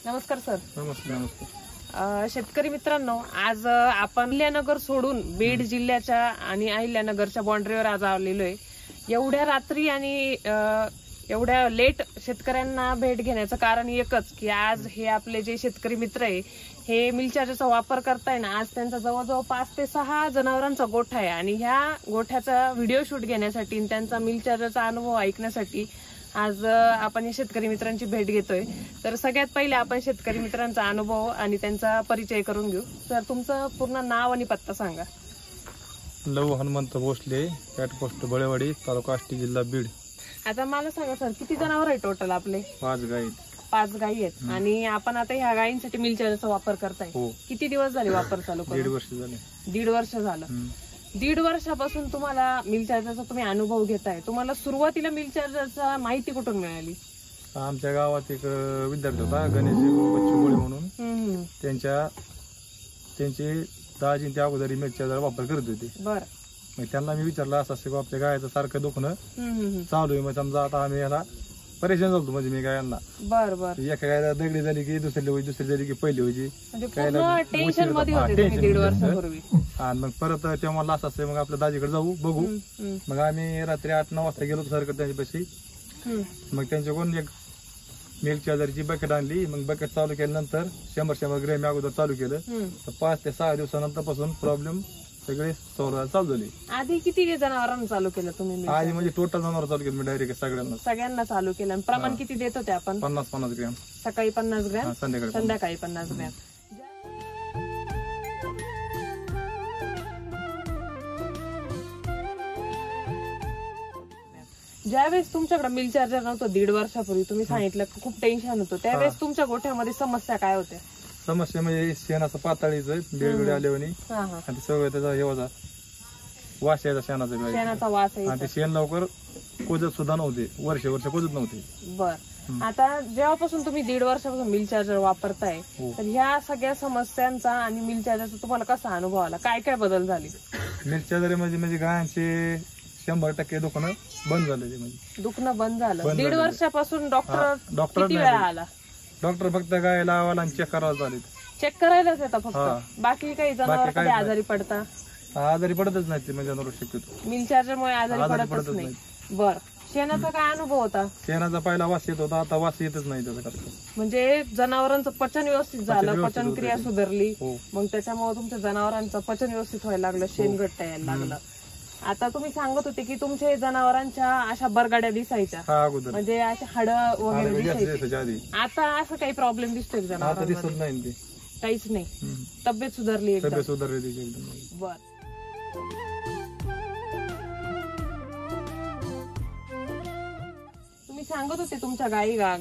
नमस्कार सर. नमस्कार. शेतकरी मित्रांनो, आज आपण अहिल्यानगर सोडून बीड जिल्ह्याच्या आणि अहिल्यानगरच्या बाउंड्रीवर आज आलेलो आहे. एवढ्या रात्री आणि एवढ्या लेट शेतकऱ्यांना भेट घेण्याचं कारण एकच की आज हे आपले जे शेतकरी मित्र आहे हे मिल चार्जरचा वापर करताय ना. आज त्यांचा जवळजवळ 5 ते 6 जनावरांचा गोठा आहे आणि ह्या गोठ्याचा व्हिडिओ शूट घेण्यासाठी आणि त्यांचा मिल चार्जरचा अनुभव ऐकण्यासाठी आज आपण शेतकरी मित्रांची भेट घेतोय. तर सगळ्यात पहिले आपण शेतकरी मित्रांचा अनुभव आणि त्यांचा परिचय करून घेऊ. सर, तुमचं पूर्ण नाव आणि पत्ता सांगा. लव हनुमंत भोसले, कॅट पोस्ट बळेवाडी, तालुका आष्टी, जिल्हा बीड. आता मला सांगा सर, किती जनावर आहे टोटल आपले? 5 गायी. 5 गायी आहेत आणि आपण आता ह्या गायींसाठी मिल चार्जरचा वापर करताय. किती दिवस झाले वापर चालू करून? 1.5 वर्ष झाले. 1.5 वर्ष झालं. 1.5 वर्षापासून तुम्हाला मिल चार्जरचा तुम्ही अनुभव घेताय. तुम्हाला सुरुवातीला मिल चार्जरचा माहिती कुठून मिळाली? आमच्या गावात एक विद्यार्थी होता, गणेश बच्चू गोळे म्हणून. त्यांचे दाजी त्या अगोदर मिल चार्जर वापर करत होते. बरं. मग त्यांना मी विचारलं असं आपल्या गायचं सारखं दुखणं चालू आहे. मग समजा आता आम्ही याला परेशान झालो म्हणजे मी गायांना. बरं बरं. एका गायला दगडी झाली की दुसरी झाली की पहिली व्हायची. टेन्शन मध्ये होते 1.5 वर्षापूर्वी. आणि मग परत तेव्हा मला असं मग आपल्या दाजीकडे जाऊ बघू. मग आम्ही रात्री 8-9 वाजता गेलो सारखं त्यांच्यापाशी. मग त्यांच्याकडून एक मिल्क चार्जरची बकेट आणली. मग बकेट चालू केल्यानंतर 100 ग्रॅम अगोदर चालू केलं तर 5 ते 6 दिवसानंतर पासून प्रॉब्लेम सगळे चालू झाले. आधी किती जनावरांना चालू केलं तुम्ही? आधी म्हणजे टोटल जनावर चालू केलं मी डायरेक्ट सगळ्यांना चालू केलं. प्रमाण किती देत होते आपण? 50 ग्रॅम. सकाळी 50 ग्रॅम, संध्याकाळी 50 ग्रॅम. ज्यावेळेस तुमच्याकडे मिल चार्जर नव्हतं 1.5 वर्षापूर्वी, तुम्ही सांगितलं खूप टेन्शन होतं, त्यावेळेस तुमच्या गोठ्यामध्ये समस्या काय होत्या? समस्या म्हणजे शेणाचं पातळीचं बेळबेळ आल्यावानी आणि सगळं त्याचा हे होता वास यायचा शेणाचा वास आणि ते शेण लवकर कोजत सुद्धा नव्हते. वर्ष कोजत नव्हते. बर. आता जेव्हापासून तुम्ही 1.5 वर्षापासून मिल चार्जर वापरताय तर ह्या सगळ्या समस्यांचा आणि मिल चार्जरचा तुम्हाला कसा अनुभव आला? काय काय बदल झाले? मिल चार्जर म्हणजे गायांचे 100% दुखणं बंद झालं. म्हणजे दुखणं बंद झालं. 1.5 वर्षापासून डॉक्टर किती वेळा आला? डॉक्टर फक्त गाय लावायला आणि चेक करायला चालेल. चेक करायलाच येतात फक्त. बाकी काही जनावर कधी आजारी पडता? आजारी पडतच नाही ते म्हणजे जनावर शक्यतो मिल चार्जर मुळे आजारी पडतच नाही. बर. शेणाचा काय अनुभव होता? शेणाचा पहिला वास येत होता, आता वास येतच नाही त्याचा. म्हणजे जनावरांचं पचन व्यवस्थित झालं, पचन क्रिया सुधारली. मग त्याच्यामुळे तुमच्या जनावरांचं पचन व्यवस्थित व्हायला लागलं, शेणघट्ट यायला लागलं. आता तुम्ही सांगत होते की तुमच्या जनावरांच्या अशा बरगाड्या दिसायच्या, म्हणजे अशा हाड वगैरे दिसायची. आता असं काही प्रॉब्लेम दिसतोय जनावरांना? दिसत नाही, काहीच नाही. तब्येत सुधारली? सुधारली. बर. तुम्ही सांगत होते तुमच्या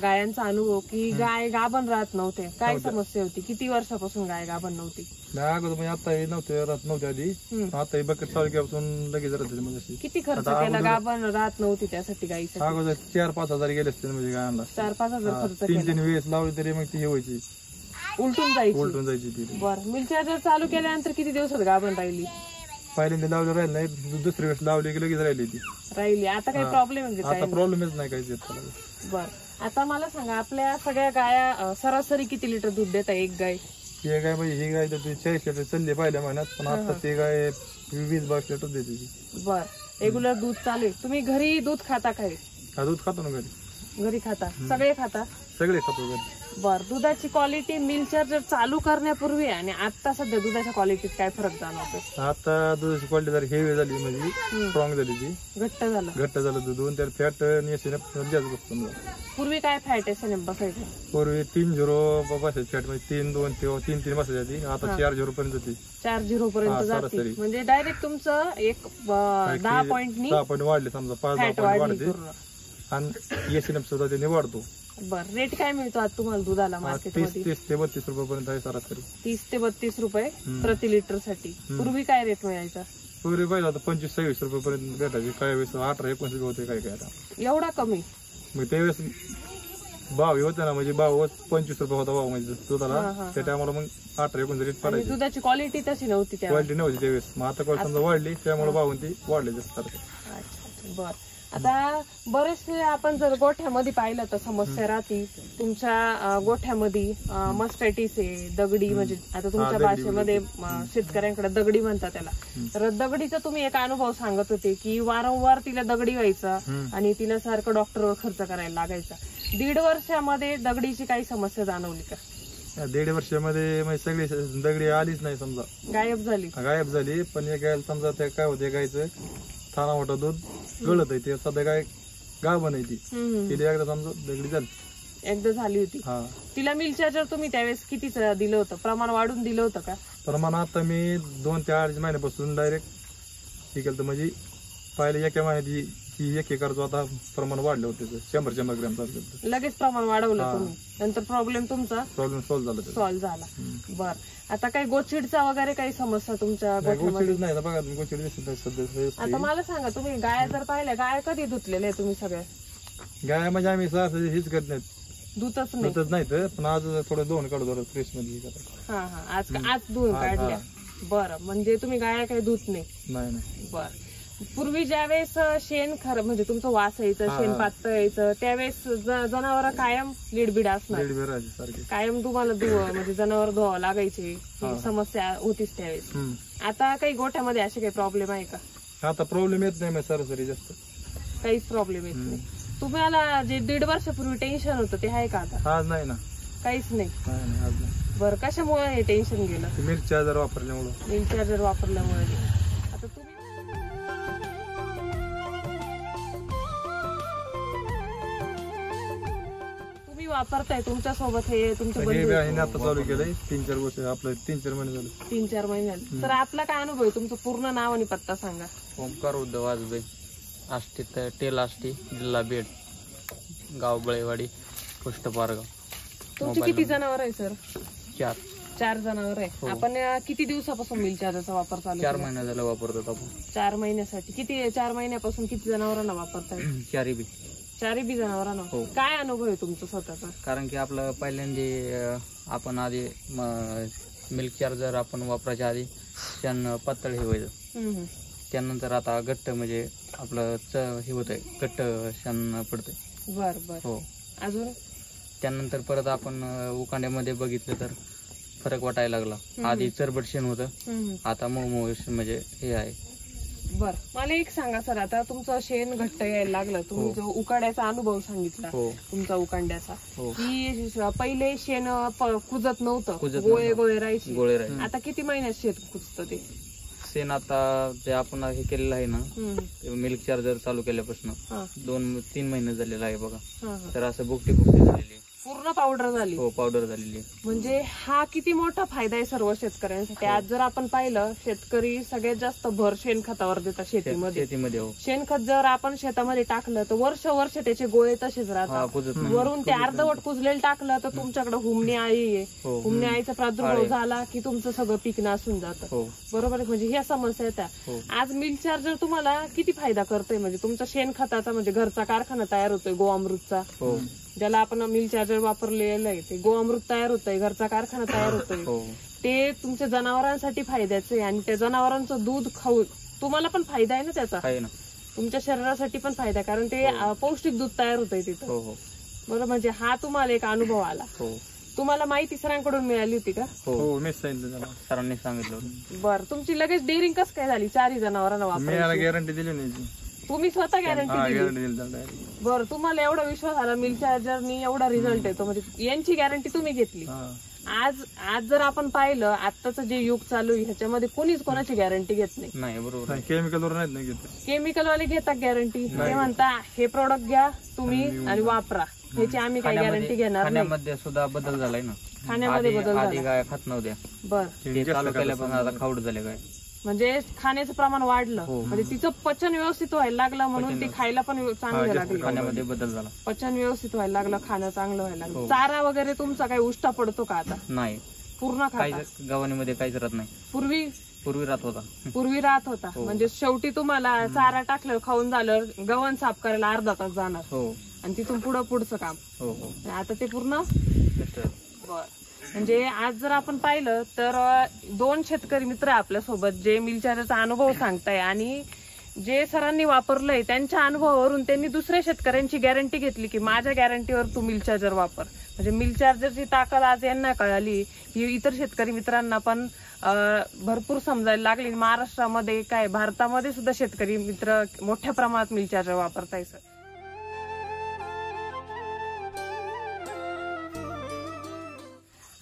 गायांचा अनुभव की गाय गाभण राहत नव्हते. काय समस्या होती? किती वर्षापासून गाय गाभण नव्हती? आता हे नव्हते आधी. आता हे बकेट चालू केल्यापासून लगेच राहते. म्हणजे किती खर्च केला? गाभण राहत नव्हती त्यासाठी गायीसाठी? अगोदर 4-5 हजार गेले असते म्हणजे गायांना. 4-5 हजार खर्च 3-3 वेळेस लावली तरी मग ती हे व्हायची, उलटून जायची ती. बरं. मिल चार्जर चालू केल्यानंतर किती दिवसात गाभण राहिली? पहिल्यांदा लावलं राहिलं नाही, दुसरी वेळेस लावली की लगेच राहिली. आता काही प्रॉब्लेम? आता प्रॉब्लेमच नाही काही. बर. आता मला सांगा, आपल्या सगळ्या गाया सरासरी किती लिटर दूध देतात एक गाय? ही गाय म्हणजे ही गाय तर 40 लिटर चालली पहिल्या महिन्यात, पण आता ती गाय 20-22 लिटर देते. बर. रेग्युलर दूध चालू आहे. तुम्ही घरी दूध खाता काय? दूध खातो ना घरी खाता? सगळे खाता? सगळे खातो घरी. बर. दुधाची क्वालिटी मिल चार्जर चालू करण्यापूर्वी आणि आता सध्या दुधाच्या क्वालिटीत काय फरक जाणवतो? आता दुधाची क्वालिटी जर हेवी झाली, म्हणजे स्ट्रॉंग झाली, ती घट्ट झालं दूध. तर फॅट जास्त बसतो. पूर्वी काय फॅट एसएनएफ बसायचं? पूर्वी 3-0 बसायची फॅट, म्हणजे 3-2 किंवा 3-3 बसायची. आता 4-0 पर्यंत जाते. 4-0 पर्यंत जाते. म्हणजे डायरेक्ट तुमचं एक 10 पॉईंट वाढले, समजा 5-10 पॉईंट वाढते आणि एसएनएफ सुद्धा त्याने वाढतो. बर. रेट काय मिळतो आज तुम्हाला दुधाला मार्केटमध्ये? 30 ते 32 रुपयापर्यंत आहे सरासरी. 30 ते 32 रुपये प्रति लिटर साठी. पूर्वी काय रेट मिळायचा? पूर्वी पाहिजे आता 25-26 रुपयापर्यंत भेटायचे. काही वेळेस 18-19 होते, काय काय. एवढा कमी? मग त्यावेळेस भाव होता ना, म्हणजे भाव 25 रुपये होता भाव म्हणजे दुधाला. त्या टायमाला मग 18-19 रेट पडायचे. दुधाची क्वालिटी तशी नव्हती, क्वालिटी नव्हती त्यावेळेस. मग आता समजा वाढली, त्यामुळे भाव ती वाढले जास्त. बर. आता बरेचसे आपण जर गोठ्यामध्ये पाहिलं तर समस्या राहती तुमच्या गोठ्यामध्ये मस्टॅटिस आहे, दगडी, म्हणजे आता तुमच्या भाषेमध्ये शेतकऱ्यांकडे दगडी म्हणतात त्याला. तर दगडीचा तुम्ही एक अनुभव सांगत होते की वारंवार तिला दगडी व्हायचा आणि तिला सारखं डॉक्टरवर खर्च करायला लागायचा. 1.5 वर्षामध्ये दगडीची काही समस्या जाणवली का? 1.5 वर्षामध्ये सगळी दगडी आलीच नाही, समजा गायब झाली. पण एक गायला समजा ते काय होते, गायचं थाना मोठं दूध गळत आहे, ते सध्या गाय गाभण आहे ती एकदा समजा दगडी झाली होती. तिला मिल्क चार्जर तुम्ही त्यावेळेस कितीच दिलं होतं? प्रमाण वाढून दिलं होतं का? प्रमाण आता मी 2 ते 8 महिन्यापासून डायरेक्ट हे केलं, म्हणजे पहिले एका महिन्यात ही 1 एकरचं आता प्रमाण वाढलं होतं 100 ग्रॅम. लगेच प्रमाण वाढवलं तुम्ही, नंतर प्रॉब्लेम सॉल्व्ह झाला. बर, आता काही गोचिडचा वगैरे काही समस्या तुमच्या गोठ्यामध्ये? नाही बघा, गोचिड. आता मला सांगा, तुम्ही गाय जर पाहिल्या, गाय कधी धुतलेल्या आहे तुम्ही सगळ्या? गाय म्हणजे आम्ही हेच करत नाहीत, धुतच नाही, पण आज थोडं दोन काढू फ्रेश मध्ये. आज धुवून काढल्या. बरं, म्हणजे तुम्ही गाय काही धुत नाही. बर, पूर्वी ज्यावेळेस शेण खरं म्हणजे तुमचं वास यायचं, शेण पातळ यायचं, त्यावेळेस जनावर कायम लीडबीड असणार, कायम तुम्हाला म्हणजे जनावर धुवावं लागायचे, समस्या होतीच त्यावेळेस. आता काही गोठ्यामध्ये असे काही प्रॉब्लेम आहे का? आता प्रॉब्लेम येत नाही सरासरी, जास्त काहीच प्रॉब्लेम येत नाही. तुम्हाला जे 1.5 वर्षापूर्वी टेन्शन होतं ते आहे का आता? आज नाही ना, काहीच नाही. बरं, कशामुळे हे टेन्शन गेलं? मिल्क चार्जर वापरल्यामुळे. आता तुम्ही वापरताय, तुमच्या सोबत हे तुमचं आता चालू केलंय 3-4 वर्ष, आपलं 3-4 महिने झाले. 3-4 महिने झाले. तर आपला काय अनुभव आहे? तुमचं पूर्ण नाव आणि पत्ता सांगा. ओमकार उद्धव वाजबे, आष्टी टेल आष्टी, जिल्हा बीड, गाव बळेवाडी, पोस्ट पारगाव. तुमची किती जनावर आहे सर? 4 जनावर आहे. आपण किती दिवसापासून मिल्क चार्जरचा वापर चालू? 4 महिने झाला वापरतो आपण. 4 महिन्यासाठी किती? 4 महिन्यापासून किती जनावरांना वापरताय? 4 बी जनावरांना. काय अनुभव आहे तुमचा स्वतःचा? कारण की आपलं पहिल्यांदा आपण आधी मिल्क चार्जर आपण वापरायच्या आधी शेण पातळ हे व्हायचं, त्यानंतर आता घट्ट म्हणजे आपलं हे होत आहे, घट्ट शेण पडतंय. बर. हो, अजून त्यानंतर परत आपण उकांड्यामध्ये बघितलं तर फरक वाटायला लागला. आधी चरबट शेण होतं, आता मऊ म्हणजे हे आहे. बर, मला एक सांगा सर, आता तुमचं शेण घट्ट यायला लागलं, तुम्ही जो उकाड्याचा अनुभव सांगितला तुमचा उकांड्याचा, की पहिले शेण कुजत नव्हतं, गोळे राहायचे. आता किती महिन्यात शेण कुजतं ते शेण? आता जे आपण हे केलेलं आहे ना, मिल्क चार्जर चालू केल्यापासून 2-3 महिने झालेला आहे बघा. तर असं बुकटी झालेली, पूर्ण पावडर झाली. हो, पावडर झालेली. म्हणजे हा किती मोठा फायदा आहे सर्व शेतकऱ्यांसाठी. आज जर आपण पाहिलं, शेतकरी सगळ्यात जास्त भर शेणखतावर देतात शेतीमध्ये. शेणखत जर आपण शेतामध्ये टाकलं तर वर्ष त्याचे गोळे तसेच राहतात. वरून ते अर्धवट कुजलेलं टाकलं तर तुमच्याकडे हुमणी आळी आहे, हुमणी आळीचा प्रादुर्भाव झाला की तुमचं सगळं पीक नासून जातं. बरोबर आहे, म्हणजे ह्या समस्या येतात. आज मिल्क चार्जर तुम्हाला किती फायदा करतोय? म्हणजे तुमचा शेणखताचा म्हणजे घरचा कारखाना तयार होतोय, गोअमृतचा, ज्याला आपण मिल्क चार्जर वापरलेलं आहे, ते गोअमृत तयार होतंय, घरचा कारखाना तयार होतोय. ते तुमच्या जनावरांसाठी फायद्याचं आहे आणि त्या जनावरांचं दूध खाऊन तुम्हाला पण फायदा आहे ना त्याचा, तुमच्या शरीरासाठी पण फायदा, कारण ते पौष्टिक दूध तयार होतंय तिथं. बरोबर, म्हणजे हा तुम्हाला एक अनुभव आला. तुम्हाला माहिती सरांकडून मिळाली होती का? हो, मी सरांनी सांगितलं. बरं, तुमची लगेच डेअरिंग कसं काय झाली? 4 जनावरांना वापरायची गॅरंटी दिली नाही? तुम्ही स्वतः गॅरंटी दिली? बरं, तुम्हाला एवढा विश्वास आला मिल्क चार्जरनी एवढा रिझल्ट येतो, म्हणजे यांची गॅरंटी तुम्ही घेतली. आज जर आपण पाहिलं, आताचं जे युग चालू आहे ह्याच्यामध्ये कोणीच कोणाची गॅरंटी घेत नाही. बरोबर, केमिकलवर नाही घेत. केमिकलवाले घेतात गॅरंटी, ते म्हणता हे प्रोडक्ट घ्या तुम्ही आणि वापरा, ह्याची आम्ही काही गॅरंटी घेणार नाही. खाण्यामध्ये सुद्धा बदल झालाय ना, खाण्यामध्ये बदल झाला. गाय खात नव्हत्या, बरं, चालू केल्यापासून आता खाऊड झाले गाय, म्हणजे खाण्याचं प्रमाण वाढलं, म्हणजे तिचं पचन व्यवस्थित व्हायला लागलं, म्हणून ती खायला पण चांगलं लागली. खाण्यामध्ये बदल झाला, पचन व्यवस्थित व्हायला लागलं, खाणं चांगलं व्हायला लागलं. चारा वगैरे तुमचा काही उष्टा पडतो का आता? नाही, पूर्ण गव्हाणीमध्ये काहीच राहत नाही. पूर्वी राहत होता. म्हणजे शेवटी तुम्हाला चारा टाकलं, खाऊन झालं, गव्हाण साफ करायला अर्धा तास जाणार, आणि तिथून पुढचं काम. आता ते पूर्ण. म्हणजे आज जर आपण पाहिलं तर 2 शेतकरी मित्र आपल्यासोबत जे मिल्क चार्जरचा अनुभव सांगताय आणि जे सरांनी वापरलंय त्यांच्या अनुभवावरून त्यांनी दुसऱ्या शेतकऱ्यांची गॅरंटी घेतली की माझ्या गॅरंटीवर तू मिल्क चार्जर वापर. म्हणजे मिल्क चार्जरची ताकद आज यांना कळाली, ही इतर शेतकरी मित्रांना पण भरपूर समजायला लागली. महाराष्ट्रामध्ये काय भारतामध्ये सुद्धा शेतकरी मित्र मोठ्या प्रमाणात मिल्क चार्जर वापरताय सर.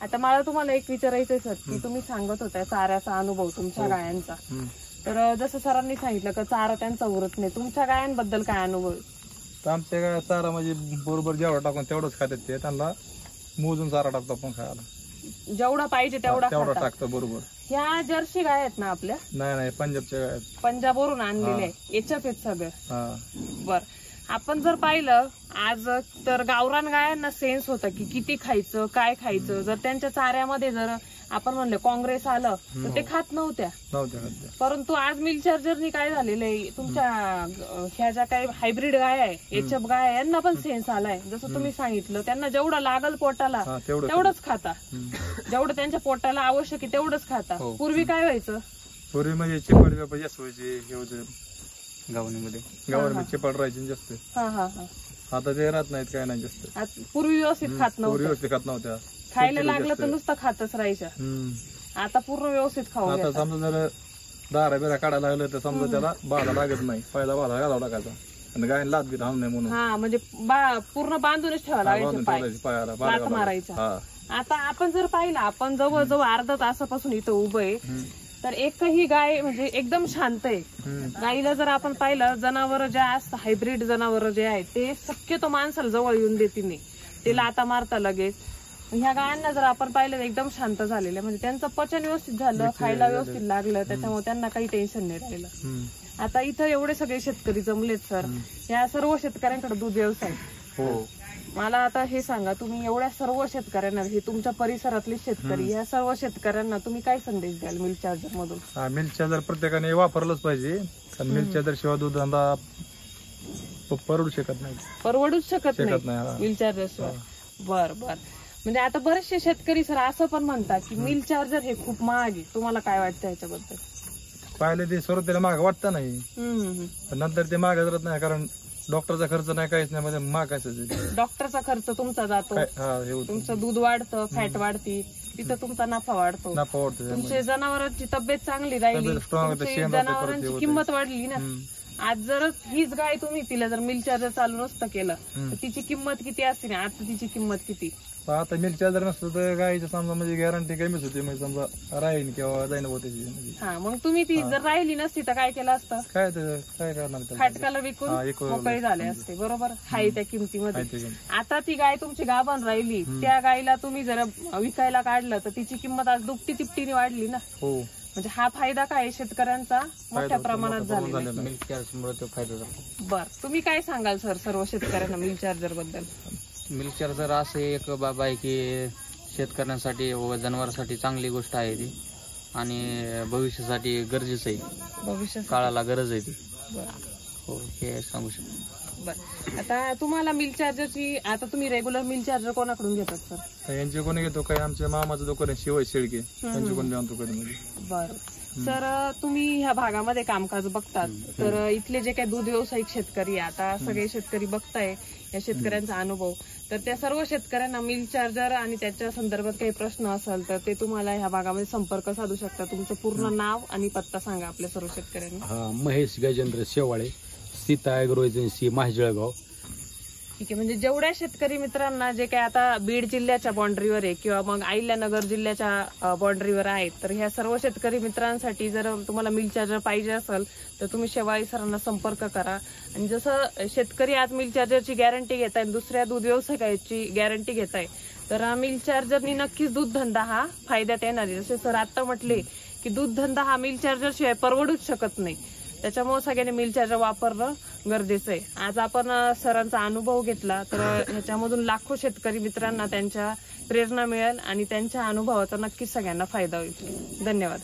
आता मला तुम्हाला एक विचारायचंय सर की तुम्ही सांगत होता चाऱ्याचा अनुभव तुमच्या गायांचा, तर जसं सरांनी सांगितलं का चारा त्यांचा उरत नाही, तुमच्या गायांबद्दल काय अनुभव? आमच्या गाय चारा म्हणजे बरोबर जेवढा टाकून तेवढंच खातात ते, त्यांना मोजून चारा टाकतो आपण खायला, जेवढा पाहिजे तेवढा टाकतो बरोबर. ह्या जर्सी गाय आहेत ना आपल्या? नाही पंजाबच्या गाय, पंजाबवरून आणलेले आहे, याच्यात आहेत सगळं. बर, आपण जर पाहिलं आज तर गावरान गायांना सेन्स होता की किती खायचं काय खायचं. जर त्यांच्या चाऱ्यामध्ये जर आपण म्हणलं काँग्रेस आलं तर ते खात नव्हत्या. परंतु आज मिल्क चार्जरनी काय झालेलं आहे, तुमच्या ह्या ज्या काही हायब्रिड गाय आहे, एचएफ गाय आहे, यांना पण सेन्स आलाय. जसं तुम्ही सांगितलं त्यांना जेवढं लागल पोटाला तेवढंच खाता, जेवढं त्यांच्या पोटाला आवश्यक आहे तेवढंच खाता. पूर्वी काय व्हायचं? पूर्वी म्हणजे चिपड जास्त व्हायचे गावामध्ये चिपड राहायची जास्त. आता ते राहत नाहीत काय नाही जास्त. पूर्वी व्यवस्थित खात नव्हत्या, खायला लागलं तर नुसतं खातच राहायच्या. आता पूर्ण व्यवस्थित खाऊ. आता समजा जर दारा बिरा काढायला लागलं तर समजा त्याला बाधा लागत नाही, पहिला बाधा घालावा लागायचा आणि गायला लात बी राहू नये म्हणून. म्हणजे पूर्ण बांधूनच ठेवायला लागायचे, पायाला मारायचा. आता आपण जर पाहिलं, आपण जवळजवळ अर्धा तासापासून इथं उभं आहे, तर एकही गाय म्हणजे एकदम शांत आहे. गाईला जर आपण पाहिलं, जनावर ज्या असतात हायब्रिड जनावर जे आहेत ते शक्यतो माणसाला जवळ येऊन देते नाही, ते लाता मारता लगेच. ह्या गायांना जर आपण पाहिलं एकदम शांत झालेल्या, म्हणजे त्यांचं पचन व्यवस्थित झालं, खायला व्यवस्थित लागलं, त्याच्यामुळे त्यांना काही टेन्शन नाही राहिलं. आता इथं एवढे सगळे शेतकरी जमलेत सर, या सर्व शेतकऱ्यांकडे दूध व्यवसाय. मला आता हे सांगा, तुम्ही एवढ्या सर्व शेतकऱ्यांना, हे तुमच्या परिसरातले शेतकरी, या सर्व शेतकऱ्यांना तुम्ही काय संदेश द्याल मिल्क चार्जर मधून? मिल्क चार्जर प्रत्येकाने वापरलंच पाहिजे, कारण मिल्क चार्जर शिवाय दूध धंदा परवडूच शकत नाही मिल्क चार्जर शिवाय. बर, म्हणजे आता बरेचसे शेतकरी सर असं पण म्हणतात की मिल्क चार्जर हे खूप महाग आहे. तुम्हाला काय वाटतं याच्याबद्दल? पाहिलं ते सुरुवातीला महाग वाटतं नाही, नंतर ते महाग जात नाही, कारण डॉक्टरचा खर्च नाही, काहीच नाही, म्हणजे महाग काय डॉक्टरचा खर्च तुमचा जातो, तुमचं दूध वाढतं, फॅट वाढती, तिथं तुमचा नफा वाढतो. तुमच्या जनावरांची तब्येत चांगली राहिली, जनावरांची किंमत वाढली ना. आज जर हीच गाय तुम्ही तिला जर मिल्क चार्जर चालू नसतं केलं तर तिची किंमत किती असते ना, आता तिची किंमत किती? आता मिल्क चार्जर नसतं तर गायचं समजा म्हणजे गॅरंटी कमीच होती, म्हणजे समजा राहील किंवा जाईन होते. मग तुम्ही ती जर राहिली नसती तर काय केलं असतं? काय करणार, फाटकाला विकून मोकळे झाले असते, बरोबर, हाय त्या किमतीमध्ये. आता ती गाय तुमची गाभण राहिली, त्या गायला तुम्ही जर विकायला काढलं तर तिची किंमत आज दुपटी तिपटीने वाढली ना. म्हणजे हा फायदा काय शेतकऱ्यांचा मोठ्या प्रमाणात झालेला मिल्क चार्जरमुळे तो फायदा झाला. बर, तुम्ही काय सांगाल सर सर्व शेतकऱ्यांना मिल्क चार्जर बद्दल? मिल्क चार्जर असे एक बाब आहे की शेतकऱ्यांसाठी व जनावरांसाठी चांगली गोष्ट आहे ती, आणि भविष्यासाठी गरजेचं आहे, भविष्य काळाला गरज आहे ती. हो, हे सांगू शकतो. बर, आता तुम्हाला मिल्क चार्जरची, आता तुम्ही रेग्युलर मिल्क चार्जर कोणाकडून घेतात सर? यांचे कोणी घेतो, काय आमच्या मामाचं दुकान आहे शिवाय शेळके, त्यांचे कोणी आणतो कधी. बर सर, तुम्ही ह्या भागामध्ये कामकाज बघतात, तर इथले जे काही दूध व्यावसायिक शेतकरी, आता सगळे शेतकरी बघताय या शेतकऱ्यांचा अनुभव, तर त्या सर्व शेतकऱ्यांना मिल्क चार्जर आणि त्याच्या संदर्भात काही प्रश्न असेल तर ते तुम्हाला ह्या भागामध्ये संपर्क साधू शकता. तुमचं पूर्ण नाव आणि पत्ता सांगा आपल्या सर्व शेतकऱ्यांना. Mahesh Gajendra Shewale, Sita agro agency, Mahijalgaon. ठीक आहे, म्हणजे जेवढ्या शेतकरी मित्रांना जे काही आता बीड जिल्ह्याच्या बाँड्रीवर आहे किंवा मग अहिल्यानगर जिल्ह्याच्या बाँड्रीवर आहेत, तर ह्या सर्व शेतकरी मित्रांसाठी जर तुम्हाला मिल्क चार्जर पाहिजे असेल तर तुम्ही शेवाळे सरांना संपर्क करा. आणि जसं शेतकरी आज मिल्क चार्जरची गॅरंटी घेत आहे, दुसऱ्या दूध व्यवसायाची गॅरंटी घेत आहे, तर मिल्क चार्जरनी नक्कीच दूध धंदा हा फायद्यात येणार आहे. जसे सर आता म्हटले की दूध धंदा हा मिल्क चार्जर शिवाय परवडूच शकत नाही, त्याच्यामुळे सगळ्यांनी मिल्क चार्जर वापरणं गरजेचं आहे. आज आपण सरांचा अनुभव घेतला, तर ह्याच्यामधून लाखो शेतकरी मित्रांना त्यांच्या प्रेरणा मिळेल आणि त्यांच्या अनुभवाचा नक्कीच सगळ्यांना फायदा होईल. धन्यवाद.